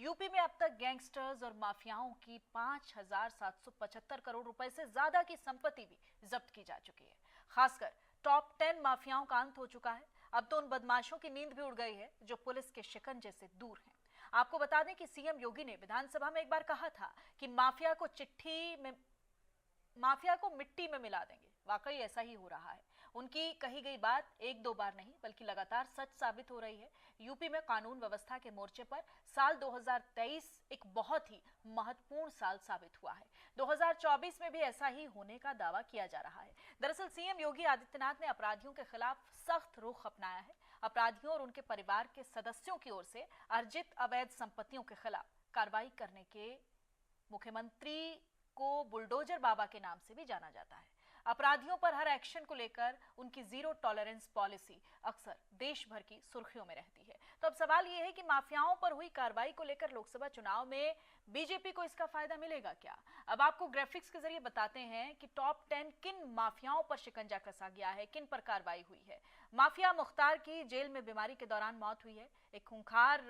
UP में अब तक गैंगस्टर्स और माफियाओं की 5,775 करोड़ रुपए से ज्यादा की संपत्ति भी जब्त की जा चुकी है। खासकर टॉप 10 माफियाओं का अंत हो चुका है। अब तो उन बदमाशों की नींद भी उड़ गई है जो पुलिस के शिकंजे से दूर हैं। आपको बता दें कि सीएम योगी ने विधानसभा में एक बार कहा था कि माफिया को मिट्टी में मिला देंगे। वाकई ऐसा ही हो रहा है। उनकी कही गई बात एक दो बार नहीं बल्कि लगातार सच साबित हो रही है। यूपी में कानून व्यवस्था के मोर्चे पर साल 2023 एक बहुत ही महत्वपूर्ण साल साबित हुआ है। 2024 में भी ऐसा ही होने का दावा किया जा रहा है। दरअसल सीएम योगी आदित्यनाथ ने अपराधियों के खिलाफ सख्त रुख अपनाया है। अपराधियों और उनके परिवार के सदस्यों की ओर से अर्जित अवैध संपत्तियों के खिलाफ कार्रवाई करने के मुख्यमंत्री को बुलडोजर बाबा के नाम से भी जाना जाता है। अपराधियों पर हर एक्शन को लेकर उनकी जीरो टॉलरेंस पॉलिसी अक्सर देश भर की सुर्खियों में रहती है। तो अब सवाल यह है कि माफियाओं पर हुई कार्रवाई को लेकर लोकसभा चुनाव में बीजेपी को इसका फायदा मिलेगा क्या? अब आपको ग्राफिक्स के जरिए बताते हैं कि टॉप 10 किन माफियाओं पर शिकंजा कसा गया है, किन पर कार्रवाई हुई है। माफिया मुख्तार की जेल में बीमारी के दौरान मौत हुई है। एक खूंखार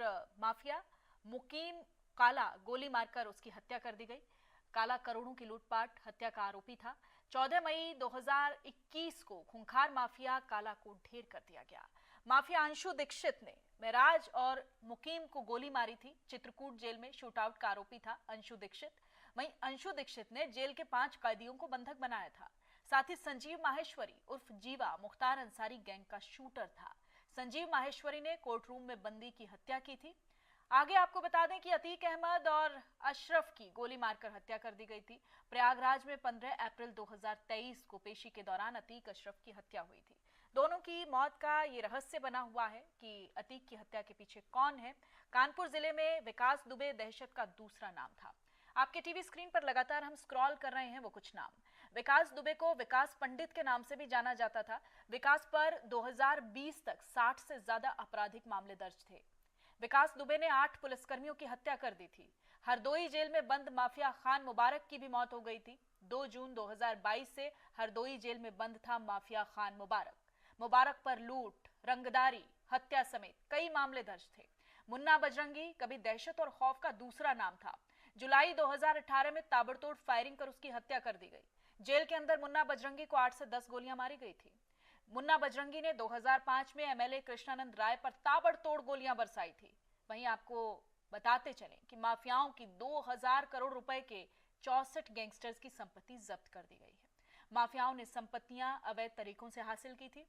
माफिया मुकीम काला गोली मारकर उसकी हत्या कर दी गई। काला करोड़ों की लूटपाट हत्या का आरोपी था। 14 मई 2021 को खूंखार माफिया काला को ढेर कर दिया गया। माफिया अंशु दीक्षित ने मेराज और मुकीम को गोली मारी थी। चित्रकूट जेल में शूटआउट का आरोपी था अंशु दीक्षित। वहीं अंशु दीक्षित ने जेल के 5 कैदियों को बंधक बनाया था। साथ ही संजीव माहेश्वरी उर्फ जीवा मुख्तार अंसारी गैंग का शूटर था। संजीव माहेश्वरी ने कोर्ट रूम में बंदी की हत्या की थी। आगे आपको बता दें कि अतीक अहमद और अशरफ की गोली मारकर हत्या कर दी गई थी। प्रयागराज में 15 अप्रैल 2023 को पेशी के दौरान अतीक अशरफ की हत्या हुई थी। दोनों की मौत का ये रहस्य बना हुआ है कि अतीक की हत्या के पीछे कौन है। कानपुर जिले में विकास दुबे दहशत का दूसरा नाम था। आपके टीवी स्क्रीन पर लगातार हम स्क्रॉल कर रहे हैं वो कुछ नाम। विकास दुबे को विकास पंडित के नाम से भी जाना जाता था। विकास पर 2020 तक 60 से ज्यादा आपराधिक मामले दर्ज थे। विकास दुबे ने 8 पुलिसकर्मियों की हत्या कर दी थी। हरदोई जेल में बंद माफिया खान मुबारक की भी मौत हो गई थी। 2 जून 2022 से हरदोई जेल में बंद था माफिया खान मुबारक। मुबारक पर लूट, रंगदारी, हत्या समेत कई मामले दर्ज थे। मुन्ना बजरंगी कभी दहशत और खौफ का दूसरा नाम था। जुलाई 2018 में ताबड़तोड़ फायरिंग कर उसकी हत्या कर दी गई। जेल के अंदर मुन्ना बजरंगी को 8 से 10 गोलियां मारी गई थी। मुन्ना बजरंगी ने 2005 में एमएलए कृष्णानंद राय पर ताबड़तोड़ गोलियां बरसाई थी। वहीं आपको बताते चलें कि माफियाओं की 2000 करोड़ रुपए के 64 गैंगस्टर्स की संपत्ति जब्त कर दी गई है। माफियाओं ने संपत्तियां अवैध तरीकों से हासिल की थी।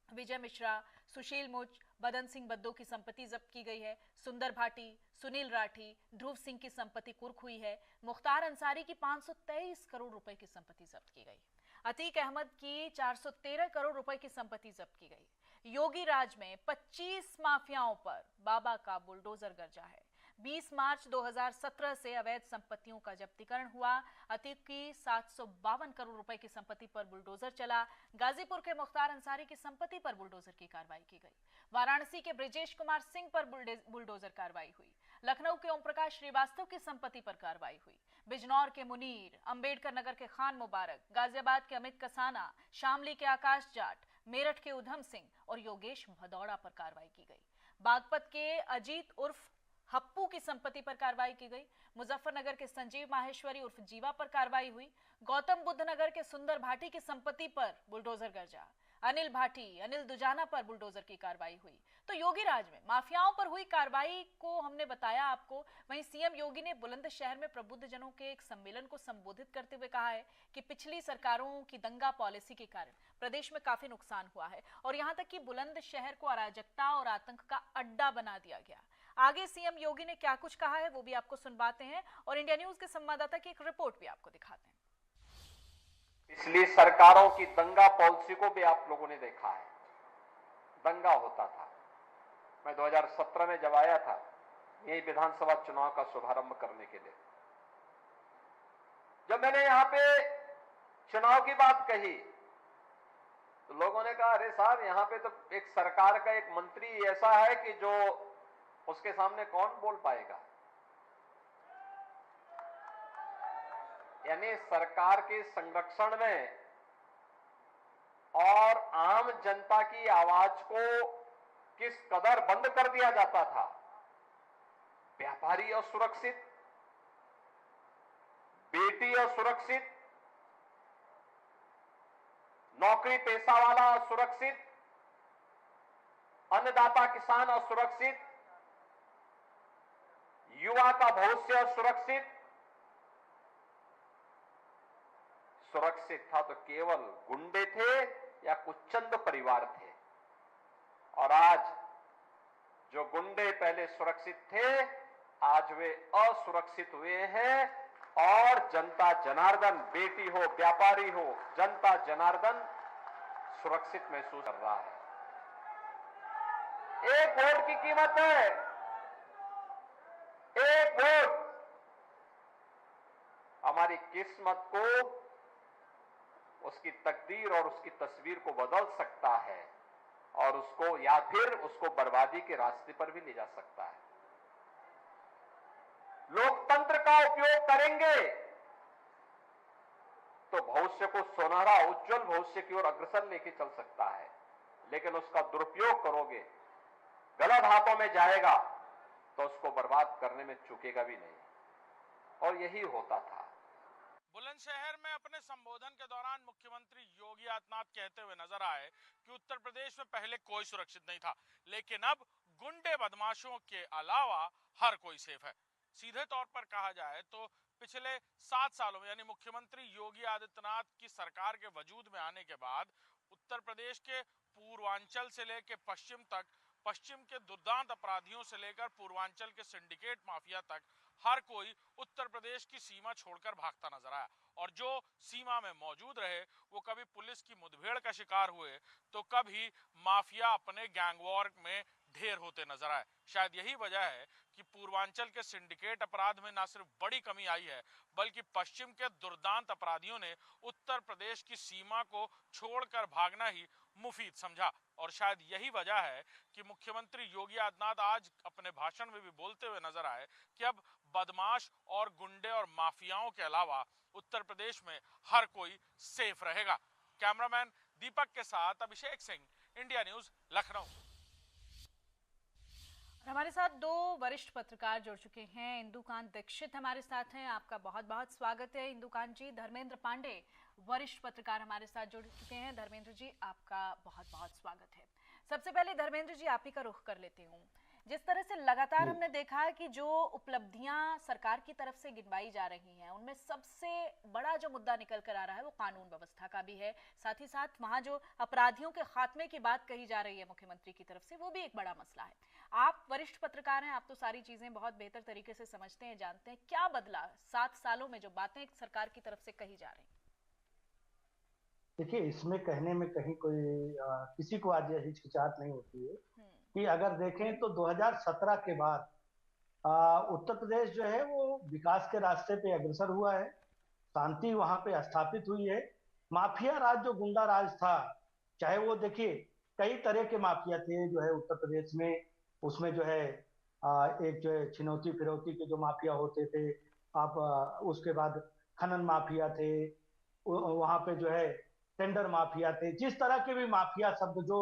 विजय मिश्रा, सुशील मुच, बदन सिंह बद्दो की संपत्ति जब्त की गई है। सुंदर भाटी, सुनील राठी, ध्रुव सिंह की संपत्ति कुर्क हुई है। मुख्तार अंसारी की 523 करोड़ रुपए की संपत्ति जब्त की गई। अतीक अहमद की 413 करोड़ रुपए की संपत्ति जब्त की गई। योगी राज में 25 माफियाओं पर बाबा का बुलडोजर गरजा है। 20 मार्च 2017 से अवैध संपत्तियों का जब्तीकरण हुआ। अतीक की 752 करोड़ रुपए की संपत्ति पर बुलडोजर चला। गाजीपुर के मुख्तार अंसारी की संपत्ति पर बुलडोजर की कार्रवाई की गई। वाराणसी के ब्रिजेश कुमार सिंह पर बुलडोजर कार्रवाई हुई। लखनऊ के ओम प्रकाश श्रीवास्तव की संपत्ति पर कार्रवाई हुई। बिजनौर के मुनीर, अंबेडकर नगर के खान मुबारक, गाजियाबाद के अमित कसाना, शामली के आकाश जाट, मेरठ के उधम सिंह और योगेश भदौड़ा पर कार्रवाई की गई। बागपत के अजीत उर्फ हप्पू की संपत्ति पर कार्रवाई की गई। मुजफ्फरनगर के संजीव माहेश्वरी उर्फ जीवा पर कार्रवाई हुई। गौतम बुद्ध नगर के सुंदर भाटी की संपत्ति पर बुलडोजर गरजा। अनिल भाटी, अनिल दुजाना पर बुलडोजर की कार्रवाई हुई। तो योगी राज में माफियाओं पर हुई कार्रवाई को हमने बताया आपको। वहीं सीएम योगी ने बुलंदशहर में प्रबुद्धजनों के एक सम्मेलन को संबोधित करते हुए कहा है कि पिछली सरकारों की दंगा पॉलिसी के कारण प्रदेश में काफी नुकसान हुआ है और यहां तक कि बुलंदशहर को अराजकता और आतंक का अड्डा बना दिया गया। आगे सीएम योगी ने क्या कुछ कहा है वो भी आपको सुनवाते हैं और इंडिया न्यूज के संवाददाता की एक रिपोर्ट भी आपको दिखाते हैं। पिछली सरकारों की दंगा पॉलिसी को भी आप लोगों ने देखा है। दंगा होता था। मैं 2017 में जब आया था यही विधानसभा चुनाव का शुभारंभ करने के लिए, जब मैंने यहां पे चुनाव की बात कही तो लोगों ने कहा, अरे साहब यहां पे तो एक सरकार का एक मंत्री ऐसा है कि जो उसके सामने कौन बोल पाएगा। यानी सरकार के संरक्षण में और आम जनता की आवाज को किस कदर बंद कर दिया जाता था, व्यापारी असुरक्षित, बेटी असुरक्षित, नौकरी पेशा वाला असुरक्षित, अन्नदाता किसान असुरक्षित, युवा का भविष्य असुरक्षित। सुरक्षित था तो केवल गुंडे थे या कुछ चंद परिवार थे, और आज जो गुंडे पहले सुरक्षित थे आज वे असुरक्षित हुए हैं, और जनता जनार्दन, बेटी हो व्यापारी हो, जनता जनार्दन सुरक्षित महसूस कर रहा है। एक वोट की कीमत है, एक वोट हमारी किस्मत को, उसकी तकदीर और उसकी तस्वीर को बदल सकता है, और उसको या फिर उसको बर्बादी के रास्ते पर भी ले जा सकता है। लोकतंत्र का उपयोग करेंगे तो भविष्य को सुनहरा उज्जवल भविष्य की ओर अग्रसर लेके चल सकता है, लेकिन उसका दुरुपयोग करोगे, गलत हाथों में जाएगा तो उसको बर्बाद करने में चूकेगा भी नहीं, और यही होता था। बुलंदशहर में अपने संबोधन के दौरान मुख्यमंत्री योगी आदित्यनाथ कहते हुए नजर आए कि उत्तर प्रदेश में पहले कोई सुरक्षित नहीं था, लेकिन अब गुंडे बदमाशों के अलावा हर कोई सेफ है। सीधे तौर पर कहा जाए तो पिछले 7 सालों में, यानी मुख्यमंत्री योगी आदित्यनाथ की सरकार के वजूद में आने के बाद उत्तर प्रदेश के पूर्वांचल से लेकर पश्चिम तक, पश्चिम के दुर्दांत अपराधियों से लेकर पूर्वांचल के सिंडिकेट माफिया तक, हर कोई उत्तर प्रदेश की सीमा छोड़कर भागता नजर आया, और जो सीमा में मौजूद रहे वो कभी पुलिस की मुठभेड़ का शिकार हुए तो कभी माफिया अपने गैंगवॉर में ढेर होते नजर आए। शायद यही वजह है कि पूर्वांचल के सिंडिकेट अपराध में ना सिर्फ बड़ी कमी आई है, बल्कि पश्चिम के दुर्दांत अपराधियों ने उत्तर प्रदेश की सीमा को छोड़कर भागना ही मुफीद समझा। और शायद यही वजह है कि मुख्यमंत्री योगी आदित्यनाथ आज अपने भाषण में भी बोलते हुए नजर आए कि अब बदमाश और गुंडे और माफियाओं के अलावा उत्तर प्रदेश में हर कोई सेफ रहेगा। कैमरामैन दीपक के साथ अभिषेक सिंह, इंडिया न्यूज, लखनऊ। हमारे साथ 2 वरिष्ठ पत्रकार जुड़ चुके हैं। इंदुकांत दीक्षित हमारे साथ हैं, आपका बहुत बहुत स्वागत है इंदुकांत जी। धर्मेंद्र पांडे वरिष्ठ पत्रकार हमारे साथ जुड़ चुके हैं। धर्मेंद्र जी, आपका बहुत बहुत स्वागत है। सबसे पहले धर्मेंद्र जी, आप ही का रुख कर लेती हूँ। जिस तरह से लगातार हमने देखा है कि जो उपलब्धियां सरकार की तरफ से गिनवाई जा रही हैं, उनमें सबसे बड़ा जो मुद्दा निकल कर आ रहा है वो कानून व्यवस्था का भी है। साथ ही साथ वहां जो अपराधियों के खात्मे की बात कही जा रही है मुख्यमंत्री की तरफ से, वो भी एक बड़ा मसला है। आप वरिष्ठ पत्रकार हैं, आप तो सारी चीजें बहुत बेहतर तरीके से समझते हैं, जानते हैं। क्या बदला 7 सालों में जो बातें सरकार की तरफ से कही जा रही? देखिए, इसमें कहने में कहीं कोई किसी को आज हिचकिचाहट नहीं होती है कि अगर देखें तो 2017 के बाद उत्तर प्रदेश जो है वो विकास के रास्ते पे अग्रसर हुआ है, शांति वहां पे स्थापित हुई है। माफिया राज जो गुंडा राज था, चाहे वो देखिए कई तरह के माफिया थे जो है उत्तर प्रदेश में, उसमें जो है एक जो है छिनौती फिरौती के जो माफिया होते थे, आप उसके बाद खनन माफिया थे, वहां पे जो है टेंडर माफिया थे, जिस तरह के भी माफिया शब्द जो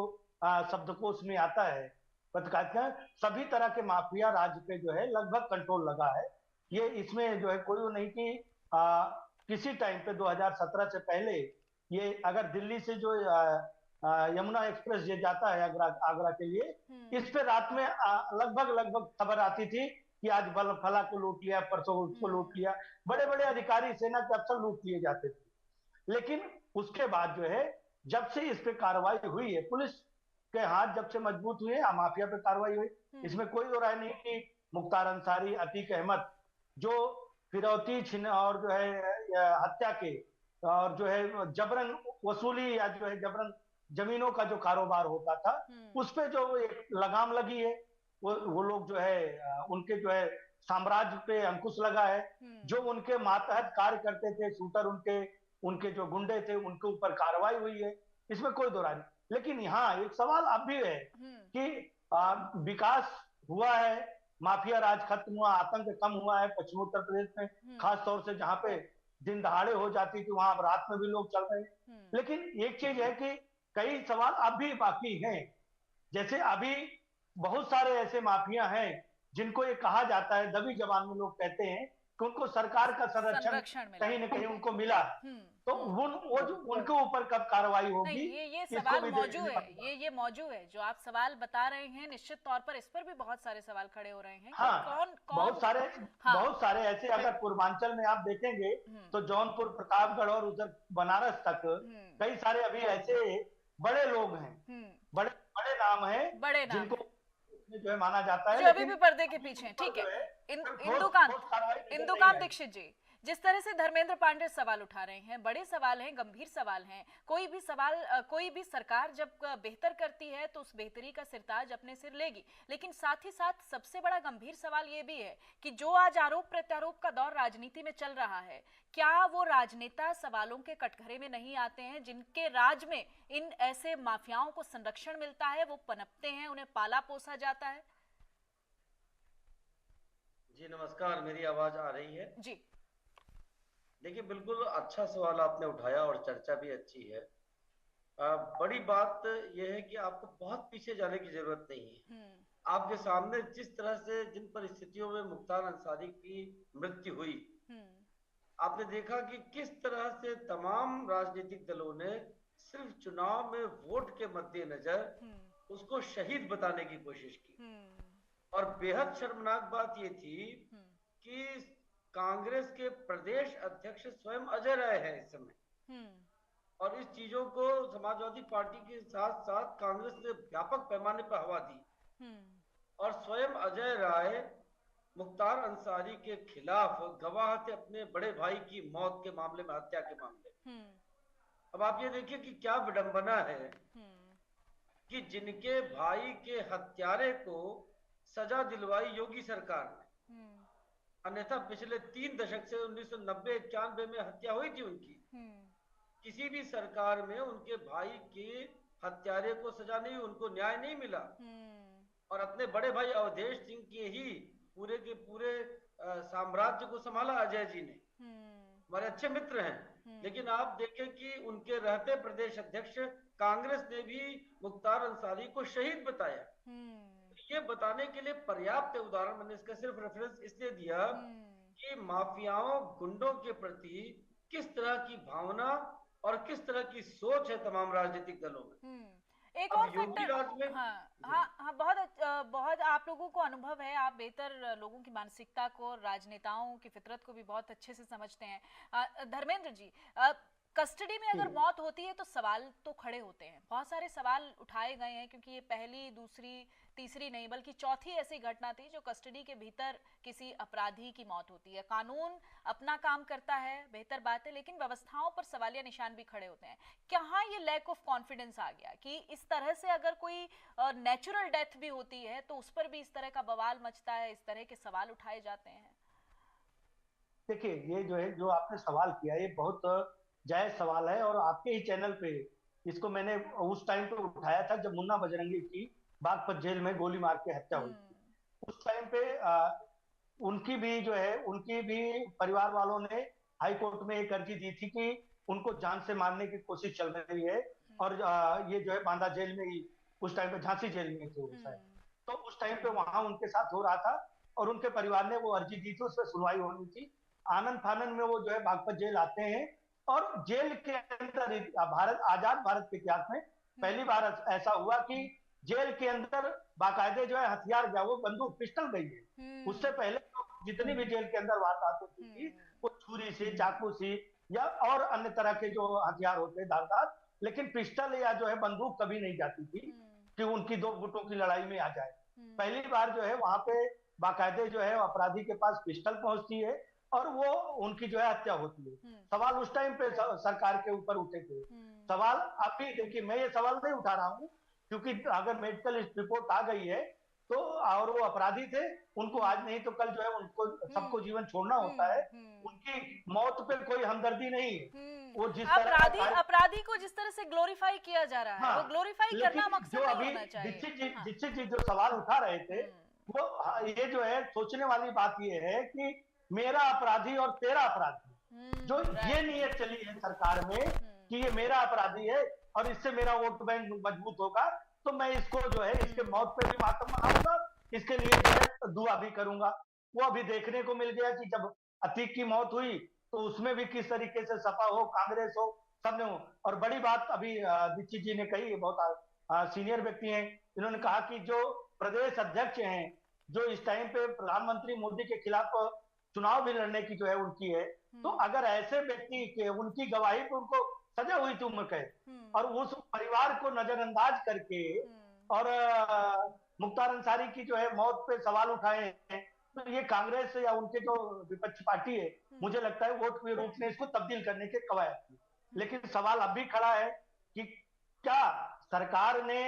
शब्दकोश में आता है पत्रकारिता, सभी तरह के माफिया राज्य पे जो है लगभग कंट्रोल लगा है। ये इसमें जो है कोई वो नहीं कि किसी टाइम पे 2017 से पहले ये अगर दिल्ली से जो यमुना एक्सप्रेस ये जाता है आगरा के लिए, इस पे रात में लगभग खबर आती थी कि आज फला को लूट लिया, परसों उसको लूट लिया। बड़े बड़े अधिकारी, सेना के अफसर लूट लिए जाते थे। लेकिन उसके बाद जो है जब से इस पे कार्रवाई हुई है, पुलिस के हाथ जब से मजबूत हुए, माफिया पे कार्रवाई हुई, इसमें कोई दो राय नहीं कि मुख्तार अंसारी, अतीक अहमद जो फिरौती छीन और जो है हत्या के और जो है जबरन वसूली या जो है जबरन जमीनों का जो कारोबार होता था, उस पे जो एक लगाम लगी है, वो लोग जो है उनके जो है साम्राज्य पे अंकुश लगा है। जो उनके मातहत कार्य करते थे, शूटर उनके जो गुंडे थे, उनके ऊपर कार्रवाई हुई है, इसमें कोई दो राय नहीं। लेकिन यहाँ एक सवाल अब भी है कि विकास हुआ है, माफिया राज खत्म हुआ, आतंक कम हुआ है पश्चिमी उत्तर प्रदेश में, खास तौर से जहां पे दिन दहाड़े हो जाती थी वहां रात में भी लोग चल रहे हैं। लेकिन एक चीज है कि कई सवाल अब भी बाकी हैं। जैसे अभी बहुत सारे ऐसे माफिया हैं जिनको ये कहा जाता है दबी जबान में लोग कहते हैं कि उनको सरकार का संरक्षण कहीं न कहीं उनको मिला, तो वो जो उनके ऊपर कब कार्रवाई होगी? नहीं, ये सवाल मौजूद है, ये मौजूद है जो आप सवाल बता रहे हैं। निश्चित तौर पर इस पर भी बहुत सारे सवाल खड़े हो रहे हैं। हाँ, कौन बहुत सारे ऐसे, अगर पूर्वांचल में आप देखेंगे तो जौनपुर, प्रतापगढ़ और उधर बनारस तक कई सारे अभी ऐसे बड़े लोग हैं, बड़े बड़े नाम हैं जिनको जो है माना जाता है, जो अभी भी पर्दे के पीछे। ठीक है, इंदुकांत दीक्षित जी, जिस तरह से धर्मेंद्र पांडे सवाल उठा रहे हैं, बड़े सवाल हैं, गंभीर सवाल हैं। कोई भी सरकार जब बेहतर करती है तो उस बेहतरी का सिरताज अपने सिर लेगी, लेकिन साथ ही साथ सबसे बड़ा गंभीर सवाल ये भी है कि जो आज आरोप प्रत्यारोप का दौर राजनीति में चल रहा है, क्या वो राजनेता सवालों के कटघरे में नहीं आते हैं, जिनके राज में इन ऐसे माफियाओं को संरक्षण मिलता है, वो पनपते हैं, उन्हें पाला पोसा जाता है? जी नमस्कार, मेरी आवाज आ रही है? जी देखिए, बिल्कुल अच्छा सवाल आपने उठाया और चर्चा भी अच्छी है। बड़ी बात यह है कि आपको बहुत पीछे जाने की जरूरत नहीं है। आपके सामने जिस तरह से, जिन परिस्थितियों में मुख्तार अंसारी की मृत्यु हुई, आपने देखा कि किस तरह से तमाम राजनीतिक दलों ने सिर्फ चुनाव में वोट के मद्देनजर उसको शहीद बताने की कोशिश की। और बेहद शर्मनाक बात ये थी कि कांग्रेस के प्रदेश अध्यक्ष स्वयं अजय राय है इस समय, और इस चीजों को समाजवादी पार्टी के साथ साथ कांग्रेस ने व्यापक पैमाने पर हवा दी, और स्वयं अजय राय मुख्तार अंसारी के खिलाफ गवाह थे अपने बड़े भाई की मौत के मामले में, हत्या के मामले। अब आप ये देखिए कि क्या विडंबना है कि जिनके भाई के हत्यारे को सजा दिलवाई योगी सरकार ने, अन्यथा पिछले 3 दशक से 1990-91 में हत्या हुई थी उनकी, किसी भी सरकार में उनके भाई के हत्यारे को सजा नहीं, उनको न्याय नहीं मिला। और अपने बड़े भाई अवधेश सिंह के ही पूरे के पूरे साम्राज्य को संभाला अजय जी ने, हमारे अच्छे मित्र हैं। लेकिन आप देखें कि उनके रहते प्रदेश अध्यक्ष कांग्रेस ने भी मुख्तार अंसारी को शहीद बताया। ये बताने के लिए पर्याप्त उदाहरण मैंने इसका सिर्फ रेफरेंस इसलिए दिया कि माफियाओं, गुंडों के प्रति किस तरह की भावना और किस तरह की सोच है तमाम राजनीतिक दलों में। एक और फैक्टर, हाँ, बहुत आप लोगों को अनुभव है, आप बेहतर लोगों की मानसिकता को, राजनेताओं की फितरत को भी बहुत अच्छे से समझते हैं। धर्मेंद्र जी, कस्टडी में अगर मौत होती है तो सवाल तो खड़े होते हैं, बहुत सारे सवाल उठाए गए हैं, क्योंकि ये पहली, दूसरी, तीसरी नहीं बल्कि चौथी ऐसी घटना थी जो कस्टडी के भीतर किसी अपराधी की मौत होती है। कानून अपना काम करता है, बेहतर बात है, लेकिन व्यवस्थाओं पर सवालिया निशान भी खड़े होते हैं। कहाँ ये लैक ऑफ कॉन्फिडेंस आ गया कि इस तरह से अगर कोई नेचुरल डेथ भी होती है तो उस पर भी इस तरह का बवाल मचता है, इस तरह के सवाल उठाए जाते हैं? देखिए, ये जो है, जो आपने सवाल किया, ये बहुत जायज सवाल है, और आपके ही चैनल पे इसको मैंने उस टाइम पे उठाया था जब मुन्ना बजरंगी की बागपत जेल में गोली मार के हत्या हुई। उस टाइम पे उनकी भी जो है, उनकी भी परिवार वालों ने हाई कोर्ट में एक अर्जी दी थी कि उनको जान से मारने की कोशिश चल रही है, और ये जो है बांदा जेल में ही, उस टाइम पे झांसी जेल में थे तो उस टाइम पे वहां उनके साथ हो रहा था, और उनके परिवार ने वो अर्जी दी थी, उस पर सुनवाई होनी थी। आनंद फानन में वो जो है बागपत जेल आते हैं, और जेल के अंदर आजाद भारत के इतिहास में पहली बार ऐसा हुआ कि जेल के अंदर बाकायदे जो है हथियार गया, वो बंदूक, पिस्टल गई है। उससे पहले तो जितनी भी जेल के अंदर वारदात होती थी वो छुरी से, चाकू से या और अन्य तरह के जो हथियार होते हैं धारदार, लेकिन पिस्टल या जो है बंदूक कभी नहीं जाती थी कि उनकी 2 गुटों की लड़ाई में आ जाए। पहली बार जो है वहां पे बाकायदे जो है अपराधी के पास पिस्टल पहुंचती है और वो उनकी जो है हत्या होती है। सवाल उस टाइम पे सरकार के ऊपर उठे थे। सवाल अभी देखिए, मैं ये सवाल नहीं उठा रहा हूँ क्योंकि अगर मेडिकल रिपोर्ट आ गई है तो, और वो अपराधी थे, उनको आज नहीं तो कल जो है उनको सबको जीवन छोड़ना होता है। उनकी मौत पे कोई हमदर्दी नहीं है। वो जिस अपराधी को जिस तरह से ग्लोरीफाई किया जा रहा है, वो ग्लोरीफाई करना मकसद नहीं होना चाहिए। दीक्षित जी जो सवाल उठा रहे थे, वो ये जो है सोचने वाली बात ये है कि मेरा अपराधी और तेरा अपराधी, जो ये नीयत चली है सरकार में कि ये मेरा अपराधी है और इससे मेरा वोट बैंक मजबूत होगा, तो मैं इसको जो है इसके मौत पे भी मातम मनाऊंगा इसके लिए जो है दुआ भी करूंगा। वो अभी देखने को मिल गया कि जब अतीक की मौत हुई तो उसमें भी किस तरीके से सपा हो, कांग्रेस हो, सबने हो। और बड़ी बात अभी दीक्षित जी ने कही, बहुत सीनियर व्यक्ति हैं, इन्होंने कहा कि जो प्रदेश अध्यक्ष हैं, जो इस टाइम पे प्रधानमंत्री मोदी के खिलाफ चुनाव भी लड़ने की जो है उनकी है, तो अगर ऐसे व्यक्ति के उनकी गवाही पे उनको सजा हुई थी उम्र कैद और उस परिवार को नजरअंदाज करके और मुख्तार अंसारी की जो है मौत पे सवाल उठाए हैं, तो ये कांग्रेस या उनके जो विपक्षी पार्टी है, मुझे लगता है वोट के रूप में इसको तब्दील करने के कवायद की। लेकिन सवाल अब भी खड़ा है कि क्या सरकार ने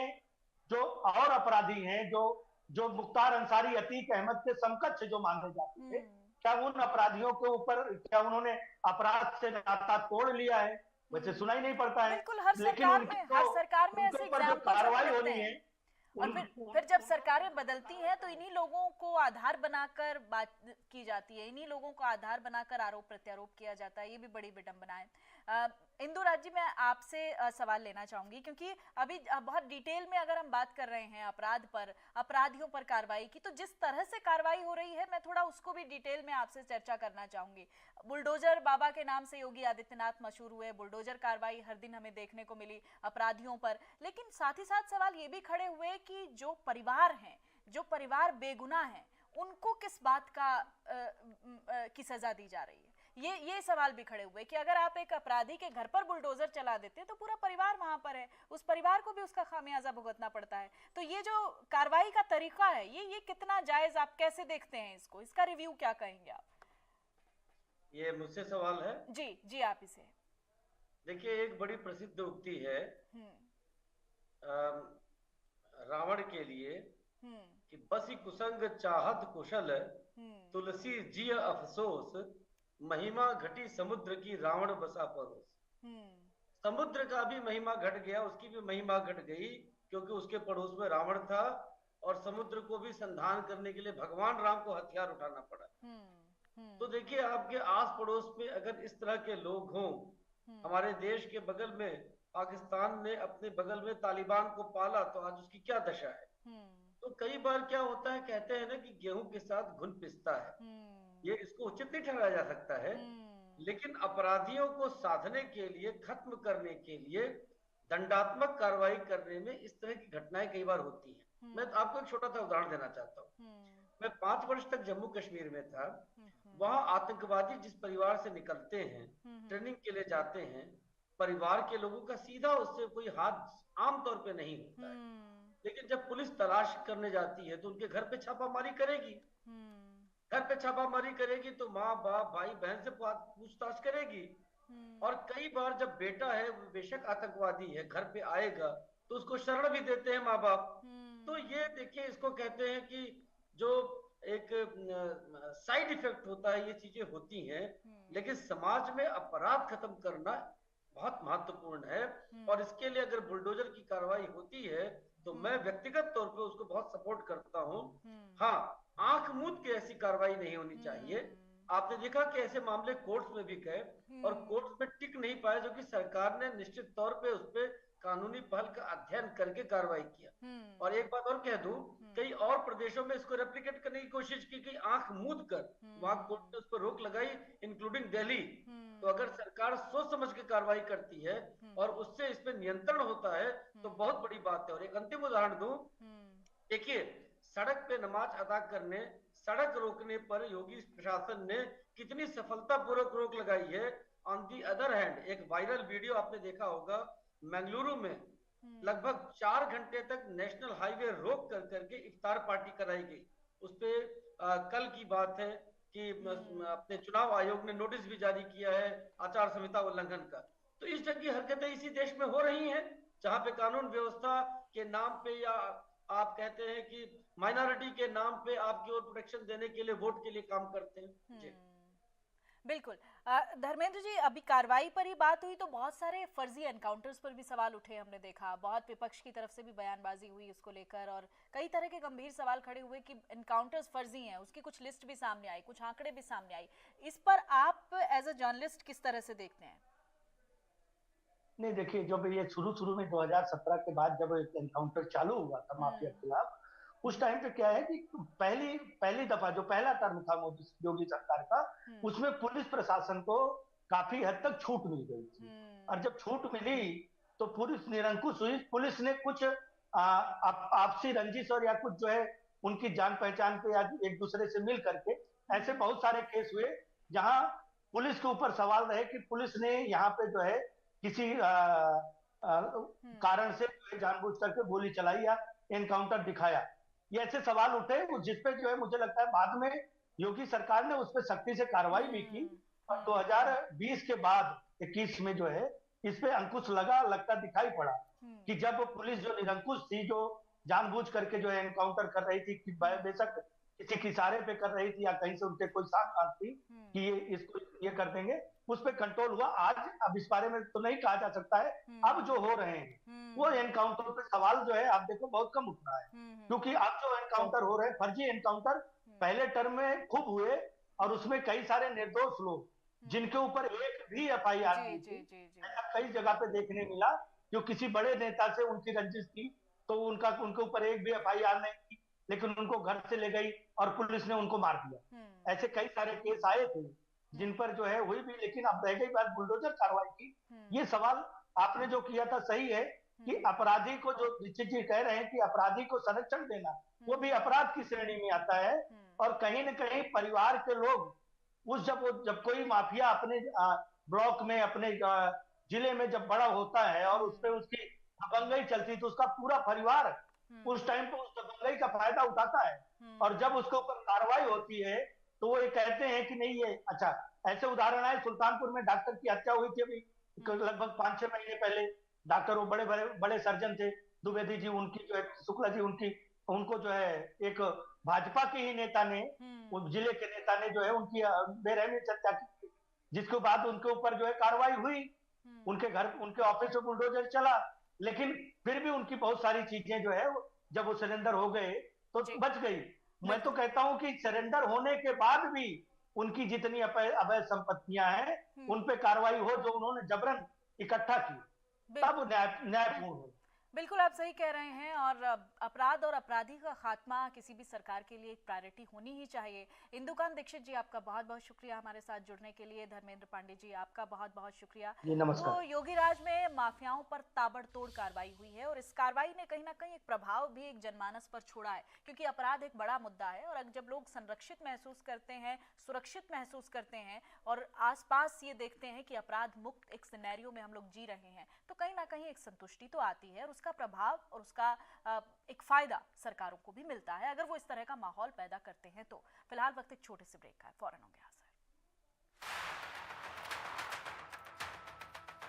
जो और अपराधी हैं, जो मुख्तार अंसारी, अतीक अहमद के समकक्ष जो माने जाते थे, क्या उन अपराधियों के ऊपर क्या उन्होंने अपराध से नाता तोड़ लिया है? वैसे सुनाई नहीं पड़ता है, बिल्कुल, हर सरकार में ऐसे एग्जाम्पल्स कार्रवाई होनी है। और फिर जब सरकारें बदलती हैं तो इन्हीं लोगों को आधार बनाकर बात की जाती है, इन्हीं लोगों को आधार बनाकर आरोप प्रत्यारोप किया जाता है। ये भी बड़ी विडंबना है। इंदु राज जी, मैं आपसे सवाल लेना चाहूंगी, क्योंकि अभी बहुत डिटेल में अगर हम बात कर रहे हैं अपराध पर, अपराधियों पर कार्रवाई की, तो जिस तरह से कार्रवाई हो रही है मैं थोड़ा उसको भी डिटेल में आपसे चर्चा करना चाहूंगी। बुलडोजर बाबा के नाम से योगी आदित्यनाथ मशहूर हुए, बुलडोजर कार्रवाई हर दिन हमें देखने को मिली अपराधियों पर, लेकिन साथ ही साथ सवाल ये भी खड़े हुए कि जो परिवार हैं, जो परिवार बेगुनाह हैं, उनको किस बात का की सजा दी जा रही है? ये सवाल भी खड़े हुए कि अगर आप एक अपराधी के घर पर बुलडोजर चला देते तो पूरा परिवार वहां पर है, उस परिवार को भी उसका खामियाजा भुगतना पड़ता है। तो ये जो कार्रवाई का तरीका है, ये कितना जायज, आप कैसे देखते हैं इसको? इसका रिव्यू क्या कहेंगे आप? ये मुझसे सवाल है? जी आप इसे देखिए, एक बड़ी प्रसिद्ध उक्ति है रावण के लिए कि बसी कुसंग चाहत कुशल, तुलसी जिय अफसोस, महिमा घटी समुद्र की रावण बसा पड़ोस। समुद्र का भी महिमा घट गया, उसकी भी महिमा घट गई, क्योंकि उसके पड़ोस में रावण था और समुद्र को भी संधान करने के लिए भगवान राम को हथियार उठाना पड़ा। तो देखिए, आपके आस पड़ोस में अगर इस तरह के लोग हों, हमारे देश के बगल में पाकिस्तान ने अपने बगल में तालिबान को पाला, तो आज उसकी क्या दशा है। तो कई बार क्या होता है, कहते हैं ना कि गेहूं के साथ घुन पिसता है, ये इसको उचित नहीं ठहराया जा सकता है। लेकिन अपराधियों को साधने के लिए, खत्म करने के लिए, दंडात्मक कार्रवाई करने में इस तरह की घटनाएं कई बार होती हैं। मैं आपको एक छोटा सा उदाहरण देना चाहता हूँ। मैं 5 वर्ष तक जम्मू कश्मीर में था। वहां आतंकवादी जिस परिवार से निकलते हैं, ट्रेनिंग के लिए जाते हैं, परिवार के लोगों का सीधा उससे कोई हाथ आमतौर पे नहीं होता है। लेकिन जब पुलिस तलाश करने जाती है तो उनके घर पे छापामारी करेगी। घर पे छापामारी करेगी तो माँ बाप भाई बहन से पूछताछ करेगी। और कई बार जब बेटा है, बेशक आतंकवादी है, घर पे आएगा तो उसको शरण भी देते हैं माँ बाप। तो ये देखिए, इसको कहते हैं कि जो एक साइड इफेक्ट होता है, ये चीजें होती हैं। लेकिन समाज में अपराध खत्म करना बहुत महत्वपूर्ण है, और इसके लिए अगर बुलडोजर की कार्रवाई होती है तो मैं व्यक्तिगत तौर पे उसको बहुत सपोर्ट करता हूँ। हाँ, आंख मूंद के ऐसी कार्रवाई नहीं होनी चाहिए। आपने देखा कि ऐसे मामले कोर्ट्स में भी गए और कोर्ट्स में टिक नहीं पाए, जो कि सरकार ने निश्चित तौर पे उस पर कानूनी पहल का अध्ययन करके कार्रवाई किया। और एक बात और कह दूं, कई और प्रदेशों में इसको रेप्लिकेट करने की कोशिश की गई, आंख मूंद कर, वहां कोर्ट ने उस पर रोक लगाई, इंक्लूडिंग दिल्ली। तो अगर सरकार सोच समझ के कार्रवाई करती है और उससे इस पे नियंत्रण होता है तो बहुत बड़ी बात है। और एक अंतिम उदाहरण दूं, देखिए, सड़क पे नमाज अदा करने, सड़क रोकने पर योगी प्रशासन ने कितनी सफलतापूर्वक रोक लगाई है। ऑन दी अदर हैंड, एक वायरल वीडियो आपने देखा होगा, मंगलुरु में लगभग 4 घंटे तक नेशनल हाईवे रोक कर करके इफ्तार पार्टी कराई गई। उस पे कल की बात है कि अपने चुनाव आयोग ने नोटिस भी जारी किया है आचार संहिता उल्लंघन का। तो इस तरह की हरकतें इसी देश में हो रही हैं, जहां पे कानून व्यवस्था के नाम पे, या आप कहते हैं कि माइनॉरिटी के नाम पे आपकी और प्रोटेक्शन देने के लिए, वोट के लिए काम करते हैं। जी बिल्कुल। धर्मेंद्र जी, अभी कार्रवाई पर ही बात हुई तो बहुत सारे फर्जी एनकाउंटर्स पर भी सवाल उठे, हमने देखा बहुत विपक्ष की तरफ से भी बयानबाजी हुई उसको लेकर, और कई तरह के गंभीर सवाल खड़े हुए कि एनकाउंटर्स फर्जी हैं। उसकी कुछ लिस्ट भी सामने आई, कुछ आंकड़े भी सामने आई। इस पर आप एज अ जर्नलिस्ट किस तरह से देखते हैं? नहीं, देखिए, जब ये शुरू में 2017 के बाद जब एनकाउंटर चालू हुआ था माफिया के खिलाफ, उस टाइम पे क्या है कि पहली दफा जो पहला टर्म था मोदी योगी सरकार का, उसमें पुलिस प्रशासन को काफी हद तक छूट मिल गई थी। और जब छूट मिली तो पुलिस निरंकुश हुई। पुलिस ने कुछ आपसी रंजिश और या कुछ जो है उनकी जान पहचान पे या एक दूसरे से मिल करके ऐसे बहुत सारे केस हुए जहां पुलिस के ऊपर सवाल रहे कि पुलिस ने यहाँ पे जो है किसी कारण से जानबूझ करके गोली चलाई या एनकाउंटर दिखाया। ये ऐसे सवाल उठे जिसपे जो है मुझे लगता है बाद में योगी सरकार ने उस पर सख्ती से कार्रवाई भी की और 2020 के बाद 21 में जो है इस पे अंकुश लगता दिखाई पड़ा कि जब पुलिस जो निरंकुश थी, जो जानबूझ करके जो है एनकाउंटर कर रही थी कि बेशक किसी के इशारे पे कर रही थी या कहीं से उनके कोई साथ थी कि ये इसको ये कर देंगे, उस पर कंट्रोल हुआ। आज अब इस बारे में तो नहीं कहा जा सकता है, अब जो हो रहे हैं वो एनकाउंटर पे सवाल जो है आप देखो बहुत कम उठ रहा है, क्योंकि अब जो एनकाउंटर हो रहे हैं फर्जी एनकाउंटर पहले टर्म में खूब हुए और उसमें कई सारे निर्दोष लोग जिनके ऊपर एक भी एफआईआर नहीं थी, ऐसा कई जगह पे देखने मिला। जो किसी बड़े नेता से उनकी रंजिश थी तो उनके ऊपर एक भी एफआईआर नहीं थी, लेकिन उनको घर से ले गई और पुलिस ने उनको मार दिया। ऐसे कई सारे केस आए थे जिन पर जो है हुई भी, लेकिन अब रह गई बात बुलडोजर कार्रवाई की। ये सवाल आपने जो किया था सही है कि अपराधी को, जो दीक्षित जी कह रहे हैं कि अपराधी को संरक्षण देना, वो भी अपराध की श्रेणी में आता है। और कहीं न कहीं परिवार के लोग जब कोई माफिया अपने ब्लॉक में, अपने जिले में जब बड़ा होता है और उसपे उसकी दबंगई चलती तो उसका पूरा परिवार उस टाइम पे उस दबंगई का फायदा उठाता है। और जब उसके ऊपर कार्रवाई होती है तो वो ये कहते हैं कि नहीं ये अच्छा। ऐसे उदाहरण है, सुल्तानपुर में डॉक्टर की हत्या हुई थी अभी लगभग 5-6 महीने पहले। डॉक्टर वो बड़े सर्जन थे, द्विवेदी जी, उनकी जो है शुक्ला जी, उनको जो है एक भाजपा के ही नेता ने, वो जिले के नेता ने जो है उनकी बेरहमी से हत्या की, जिसके बाद उनके ऊपर जो है कार्रवाई हुई, उनके घर उनके ऑफिस में बुलडोजर चला, लेकिन फिर भी उनकी बहुत सारी चीजें जो है जब वो सरेंडर हो गए तो बच गई। मैं तो कहता हूं कि सरेंडर होने के बाद भी उनकी जितनी अवैध संपत्तियां हैं उन पे कार्रवाई हो जो उन्होंने जबरन इकट्ठा की, तब न्यायपूर्ण हो। बिल्कुल आप सही कह रहे हैं। और अपराध और अपराधी का खात्मा किसी भी सरकार के लिए एक प्रायोरिटी होनी ही चाहिए। इंदुकांत दीक्षित जी, आपका बहुत बहुत शुक्रिया हमारे साथ जुड़ने के लिए। धर्मेंद्र पांडे जी, आपका बहुत बहुत शुक्रिया। तो योगी राज में माफियाओं पर ताबड़तोड़ कार्रवाई हुई है और इस कार्रवाई ने कहीं ना कहीं एक प्रभाव भी एक जनमानस पर छोड़ा है, क्योंकि अपराध एक बड़ा मुद्दा है। और जब लोग संरक्षित महसूस करते हैं, सुरक्षित महसूस करते हैं और आसपास ये देखते हैं कि अपराध मुक्त एक सिनेरियो में हम लोग जी रहे हैं, तो कहीं ना कहीं एक संतुष्टि तो आती है और उसका प्रभाव और उसका एक फायदा सरकारों को भी मिलता है अगर वो इस तरह का माहौल पैदा करते हैं। तो फिलहाल वक्त एक छोटे से ब्रेक का है, फौरन होंगे हाजिर।